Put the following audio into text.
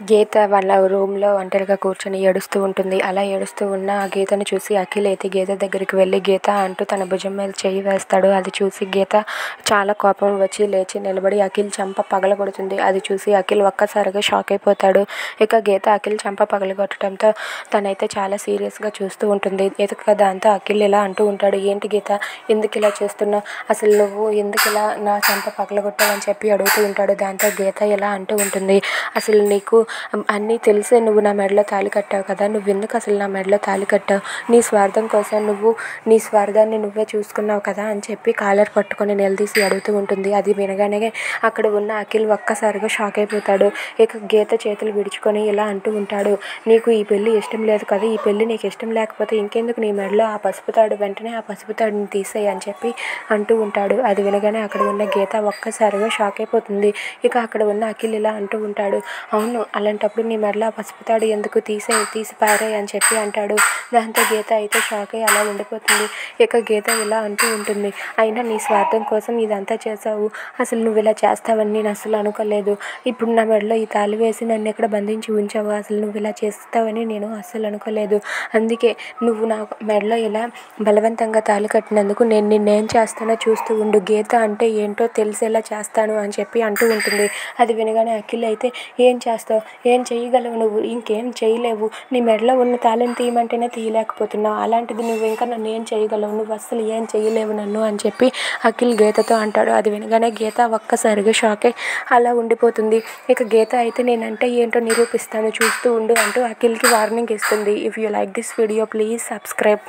గీత వాళ్ళ రూమ్లో ఒంటరిగా కూర్చొని ఏడుస్తూ ఉంటుంది. అలా ఏడుస్తూ ఉన్న ఆ గీతను చూసి అఖిల్ అయితే గీత దగ్గరికి వెళ్ళి గీత అంటూ తన భుజం మీద చెయ్యి వేస్తాడు. అది చూసి గీత చాలా కోపం వచ్చి లేచి నిలబడి అఖిల్ చెంప పగలగొడుతుంది. అది చూసి అఖిల్ ఒక్కసారిగా షాక్ అయిపోతాడు. ఇక గీత అఖిల్ చెంప పగలగొట్టడంతో తనైతే చాలా సీరియస్గా చూస్తూ ఉంటుంది. ఇక దాంతో అఖిల్ ఇలా అంటూ ఉంటాడు, ఏంటి గీత ఎందుకు ఇలా చేస్తున్నావు, అసలు నువ్వు ఎందుకు ఇలా నా చెంప పగలగొట్టావు అని చెప్పి అడుగుతూ ఉంటాడు. దాంతో గీత ఇలా అంటూ ఉంటుంది, అసలు నీకు అన్నీ తెలిసే నువ్వు నా మెడలో తాళి కట్టావు కదా, నువ్వెందుకు అసలు నా మెడలో తాళి కట్టావు, నీ స్వార్థం కోసం నువ్వు నీ స్వార్థాన్ని నువ్వే చూసుకున్నావు కదా అని చెప్పి కాలర్ పట్టుకొని నిలదీసి అడుగుతూ ఉంటుంది. అది వినగానే అక్కడ ఉన్న అఖిల్ ఒక్కసారిగా షాక్ అయిపోతాడు. ఇక గీత చేతులు విడుచుకొని ఇలా అంటూ ఉంటాడు, నీకు ఈ పెళ్ళి ఇష్టం లేదు కదా, ఈ పెళ్ళి నీకు ఇష్టం లేకపోతే ఇంకెందుకు నీ మెడలో ఆ పసుపు తాడు, వెంటనే ఆ పసుపు తాడుని తీసేయి అని చెప్పి అంటూ ఉంటాడు. అది వినగానే అక్కడ ఉన్న గీత ఒక్కసారిగా షాక్ అయిపోతుంది. ఇక అక్కడ ఉన్న అఖిల్ ఇలా అంటూ ఉంటాడు, అవును అలాంటప్పుడు నీ మెడలో ఆ పసుపు తాడు ఎందుకు, తీసి పారేయి అని చెప్పి అంటాడు. దాంతో గీత అయితే షాక్ అయ్యి అలా ఉండిపోతుంది. ఇక గీత ఇలా అంటూ ఉంటుంది, అయినా నీ స్వార్థం కోసం ఇదంతా చేసావు, అసలు నువ్వు ఇలా చేస్తావని నేను అసలు అనుకోలేదు, ఇప్పుడు నా మెడలో ఈ తాళి వేసి నన్ను ఎక్కడ బంధించి ఉంచావు, అసలు నువ్వు ఇలా చేస్తావని నేను అస్సలు అనుకోలేదు, అందుకే నువ్వు నా మెడలో ఇలా బలవంతంగా తాళి కట్టినందుకు నేను నిన్నేం చేస్తానో చూస్తూ ఉండు, గీత అంటే ఏంటో తెలిసేలా చేస్తాను అని చెప్పి అంటూ ఉంటుంది. అది వినగానే అఖిల్ అయితే ఏం చేస్తావు, ఏం చేయగలవు, నువ్వు ఇంకేం చేయలేవు, నీ మెడలో ఉన్న తాళిని తీయమంటేనే తీయలేకపోతున్నావు, అలాంటిది నువ్వు ఇంకా నన్ను ఏం చేయగలవు, నువ్వు అస్సలు ఏం చేయలేవు నన్ను అని చెప్పి అఖిల్ గీతతో అంటాడు. అది వినగానే గీత ఒక్కసారిగా షాక్ అయి అలా ఉండిపోతుంది. ఇక గీత అయితే నేనంటే ఏంటో నిరూపిస్తాను చూస్తూ ఉండు అంటూ అఖిల్కి వార్నింగ్ ఇస్తుంది. If you like this video please subscribe.